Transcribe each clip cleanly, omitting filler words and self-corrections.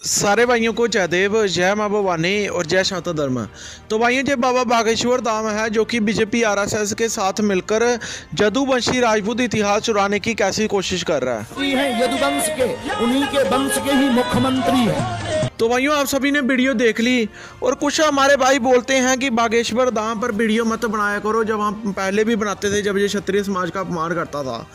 सारे भाइयों को जयदेव, जय माँ भवानी और जय शांता धर्म। तो भाइयों, ये बाबा बागेश्वर धाम है जो कि बीजेपी आरएसएस के साथ मिलकर जदुवंशी राजपूत इतिहास चुराने की कैसी कोशिश कर रहा है। यदुवंश के, उन्हीं के वंश के ही मुख्यमंत्री हैं। तो भाइयों, आप सभी ने वीडियो देख ली और कुछ हमारे भाई बोलते हैं कि बागेश्वर धाम पर वीडियो मत बनाया करो, जब हम पहले भी बनाते थे जब ये क्षत्रिय समाज का अपमान करता था।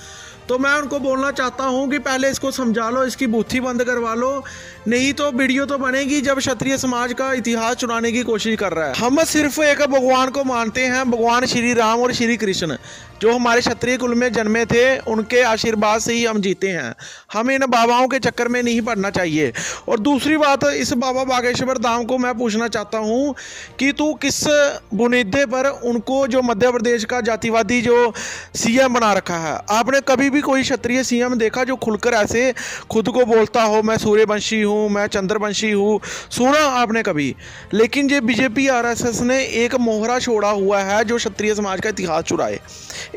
तो मैं उनको बोलना चाहता हूं कि पहले इसको समझा लो, इसकी बुद्धि बंद करवा लो, नहीं तो वीडियो तो बनेगी जब क्षत्रिय समाज का इतिहास चुराने की कोशिश कर रहा है। हम सिर्फ एक भगवान को मानते हैं, भगवान श्री राम और श्री कृष्ण, जो हमारे क्षत्रिय कुल में जन्मे थे, उनके आशीर्वाद से ही हम जीते हैं। हमें इन बाबाओं के चक्कर में नहीं पड़ना चाहिए। और दूसरी बात, इस बाबा बागेश्वर धाम को मैं पूछना चाहता हूं कि तू किस बुनियाद पर उनको, जो मध्य प्रदेश का जातिवादी जो सीएम बना रखा है, आपने कभी भी कोई क्षत्रिय सीएम देखा जो खुलकर ऐसे खुद को बोलता हो मैं सूर्यवंशी हूँ, मैं चंद्रवंशी हूँ? सुना आपने कभी? लेकिन ये बीजेपी आरएसएस ने एक मोहरा छोड़ा हुआ है जो क्षत्रिय समाज का इतिहास चुराए।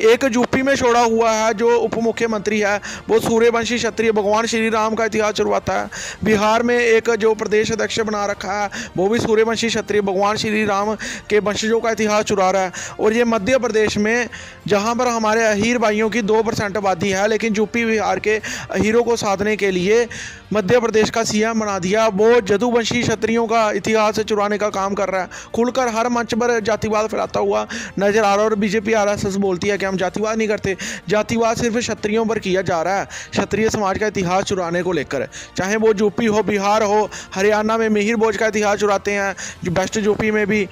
एक यूपी में छोड़ा हुआ है, जो उप मुख्यमंत्री है वो सूर्यवंशी क्षत्रिय भगवान श्री राम का इतिहास चुरवाता है। बिहार में एक जो प्रदेश अध्यक्ष बना रखा है वो भी सूर्यवंशी क्षत्रिय भगवान श्री राम के वंशजों का इतिहास चुरा रहा है। और ये मध्य प्रदेश में, जहाँ पर हमारे अहीर भाइयों की 2% आबादी है, लेकिन यूपी बिहार के अहीरों को साधने के लिए मध्य प्रदेश का सीएम बना दिया, वो जदुवंशी क्षत्रियों का इतिहास चुराने का काम कर रहा है। खुलकर हर मंच पर जातिवाद फैलाता हुआ नजर आ रहा है। और बीजेपी आरएसएस बोलती है कि हम जातिवाद नहीं करते। जातिवाद सिर्फ क्षत्रियों पर किया जा रहा है, क्षत्रिय समाज का इतिहास चुराने को लेकर। चाहे वो यूपी हो, बिहार हो, हरियाणा में मिहिर भोज का इतिहास चुराते हैं, जो बेस्ट यूपी में भी।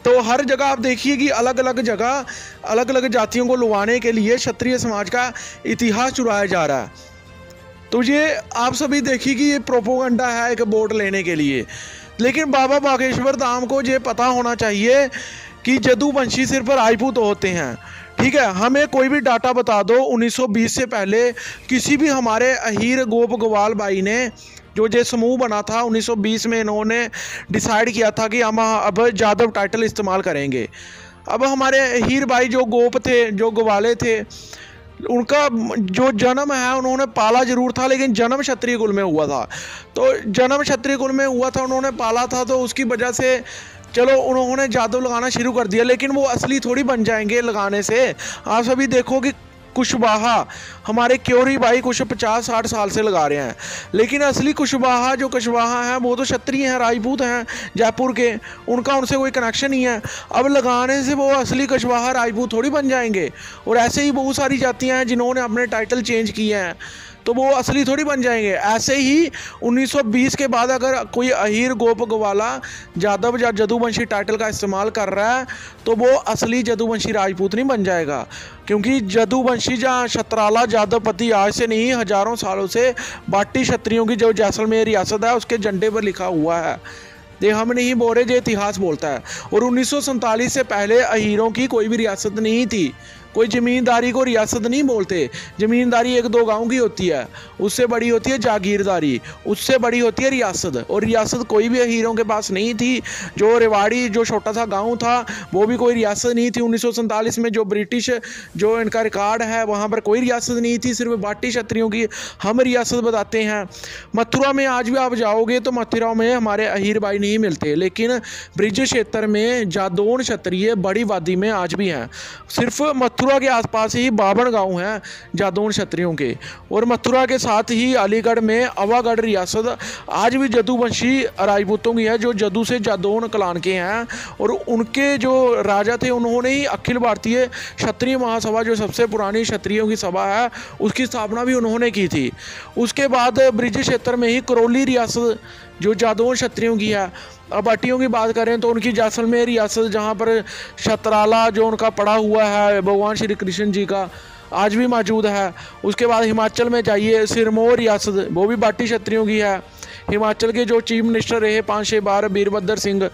तो हर जगह आप देखिए कि अलग अलग जगह अलग अलग जातियों को लुभाने के लिए क्षत्रिय समाज का इतिहास चुराया जा रहा है। तो ये आप सभी देखिए कि ये प्रोपोगंडा है एक वोट लेने के लिए। लेकिन बाबा बागेश्वर धाम को ये पता होना चाहिए कि जदुवंशी सिर्फ राजपूत होते हैं। ठीक है, हमें कोई भी डाटा बता दो 1920 से पहले किसी भी हमारे अहीर गोप ग्वाल भाई ने, जो ये समूह बना था 1920 में, इन्होंने डिसाइड किया था कि हम अब जादव टाइटल इस्तेमाल करेंगे। अब हमारे अहीर भाई जो गोप थे, जो ग्वाले थे, उनका जो जन्म है, उन्होंने पाला जरूर था लेकिन जन्म क्षत्रिय कुल में हुआ था। तो जन्म क्षत्रिय कुल में हुआ था, उन्होंने पाला था, तो उसकी वजह से चलो उन्होंने जादू लगाना शुरू कर दिया। लेकिन वो असली थोड़ी बन जाएंगे लगाने से। आप सभी देखो कि कुशवाहा, हमारे क्योरी भाई कुछ 50-60 साल से लगा रहे हैं, लेकिन असली कुशवाहा जो कुशवाहा हैं वो तो क्षत्रिय हैं, राजपूत हैं जयपुर के, उनका उनसे कोई कनेक्शन नहीं है। अब लगाने से वो असली कुशवाहा राजपूत थोड़ी बन जाएंगे। और ऐसे ही बहुत सारी जातियां हैं जिन्होंने अपने टाइटल चेंज किए हैं, तो वो असली थोड़ी बन जाएंगे। ऐसे ही 1920 के बाद अगर कोई अहीर गोप ग्वाला जादव या जदुवंशी टाइटल का इस्तेमाल कर रहा है तो वो असली जदुवंशी राजपूत नहीं बन जाएगा। क्योंकि जदुवंशी या छत्राला जादवपति आज से नहीं, हजारों सालों से बाटी क्षत्रियों की जो जैसलमेर रियासत है उसके झंडे पर लिखा हुआ है। ये हम नहीं बोल रहे, ये इतिहास बोलता है। और 1947 से पहले अहीरों की कोई भी रियासत नहीं थी। कोई ज़मींदारी को रियासत नहीं बोलते। ज़मींदारी 1-2 गांव की होती है, उससे बड़ी होती है जागीरदारी, उससे बड़ी होती है रियासत। और रियासत कोई भी अहीरों के पास नहीं थी। जो रेवाड़ी जो छोटा सा गांव था वो भी कोई रियासत नहीं थी। 1947 में जो ब्रिटिश जो इनका रिकॉर्ड है वहाँ पर कोई रियासत नहीं थी, सिर्फ बाटी क्षत्रियों की हम रियासत बताते हैं। मथुरा में आज भी आप जाओगे तो मथुरा में हमारे अहीर भाई नहीं मिलते, लेकिन ब्रिज क्षेत्र में जादौन क्षत्रिय बड़ी वादी में आज भी हैं। सिर्फ मथुरा के आसपास ही 52 गांव हैं जादौन क्षत्रियों के। और मथुरा के साथ ही अलीगढ़ में अवागढ़ रियासत आज भी जदुवंशी राजपूतों की है, जो जदू से जादौन कलान के हैं। और उनके जो राजा थे उन्होंने ही अखिल भारतीय क्षत्रिय महासभा, जो सबसे पुरानी क्षत्रियों की सभा है, उसकी स्थापना भी उन्होंने की थी। उसके बाद ब्रिज क्षेत्र में ही करौली रियासत जो जादौन क्षत्रियों की है। अब बाटियों की बात करें तो उनकी जैसलमेर रियासत, जहाँ पर छत्राला जो उनका पड़ा हुआ है भगवान श्री कृष्ण जी का, आज भी मौजूद है। उसके बाद हिमाचल में जाइए, सिरमौर रियासत, वो भी बाटी क्षत्रियों की है। हिमाचल के जो चीफ मिनिस्टर रहे 5-6 बार, वीरभद्र सिंह,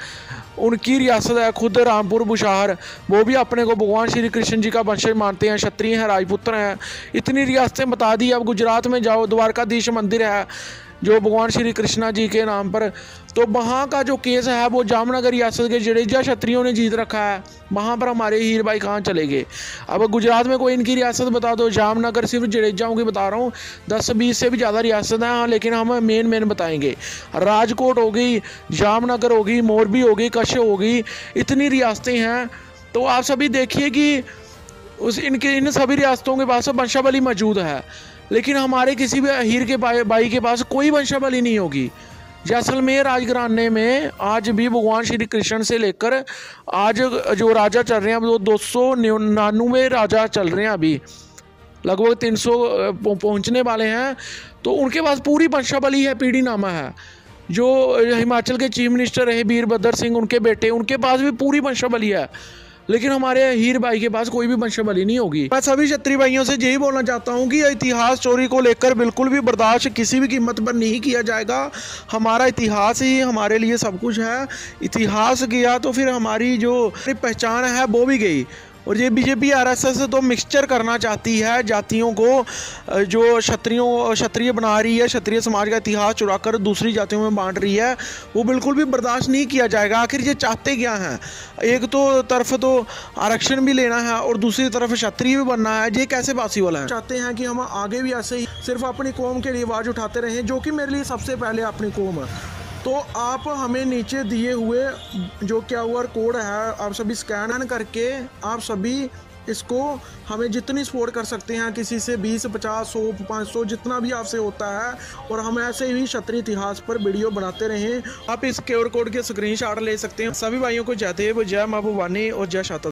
उनकी रियासत है। खुद रामपुर बुशाहर, वो भी अपने को भगवान श्री कृष्ण जी का वंशज मानते हैं, क्षत्रिय हैं, राजपुत्र हैं। इतनी रियासतें बता दी। अब गुजरात में जाओ, द्वारकाधीश मंदिर है, जो भगवान श्री कृष्णा जी के नाम पर। तो वहाँ का जो केस है वो जामनगर रियासत के जडेजा क्षत्रियों ने जीत रखा है। वहाँ पर हमारे हीर भाई कहाँ चले गए। अब गुजरात में कोई इनकी रियासत बता दो। जामनगर सिर्फ जडेजाओं की बता रहा हूँ, 10-20 से भी ज़्यादा रियासत हैं, हाँ, लेकिन हम मेन बताएंगे। राजकोट हो गई, जामनगर हो गई, मोरबी हो गई, कच्छ हो गई, इतनी रियासतें हैं। तो आप सभी देखिए कि इन सभी रियासतों के पास वंशावली मौजूद है, लेकिन हमारे किसी भी हीर के भाई के पास कोई वंशावली नहीं होगी। जैसलमेर राजघराने में आज भी भगवान श्री कृष्ण से लेकर आज जो राजा चल रहे हैं वो 299 राजा चल रहे हैं, अभी लगभग 300 पहुंचने वाले हैं। तो उनके पास पूरी वंशावली है, पीढ़ीनामा है। जो हिमाचल के चीफ मिनिस्टर रहे वीरभद्र सिंह, उनके बेटे, उनके पास भी पूरी वंशावली है, लेकिन हमारे हीर भाई के पास कोई भी वंशावली नहीं होगी। मैं सभी क्षत्रिय भाइयों से यही बोलना चाहता हूँ कि इतिहास चोरी को लेकर बिल्कुल भी बर्दाश्त किसी भी कीमत पर नहीं किया जाएगा। हमारा इतिहास ही हमारे लिए सब कुछ है। इतिहास गया तो फिर हमारी जो पहचान है वो भी गई। और ये बीजेपी आरएसएस तो मिक्सचर करना चाहती है जातियों को, जो क्षत्रिय बना रही है, क्षत्रिय समाज का इतिहास चुराकर दूसरी जातियों में बांट रही है, वो बिल्कुल भी बर्दाश्त नहीं किया जाएगा। आखिर ये चाहते क्या हैं? एक तो तरफ तो आरक्षण भी लेना है और दूसरी तरफ क्षत्रिय भी बनना है। ये कैसे पॉसिबल है? चाहते हैं कि हम आगे भी ऐसे ही सिर्फ अपनी कौम के लिए आवाज़ उठाते रहें, जो कि मेरे लिए सबसे पहले अपनी कौम है। तो आप हमें नीचे दिए हुए जो QR कोड है, आप सभी स्कैन करके आप सभी इसको हमें जितनी सपोर्ट कर सकते हैं, किसी से 20, 50, 100, 500 जितना भी आपसे होता है, और हम ऐसे ही क्षत्रिय इतिहास पर वीडियो बनाते रहें। आप इस QR कोड के स्क्रीनशॉट ले सकते हैं। सभी भाइयों को जय देव, जय माँ भवानी और जय शाता।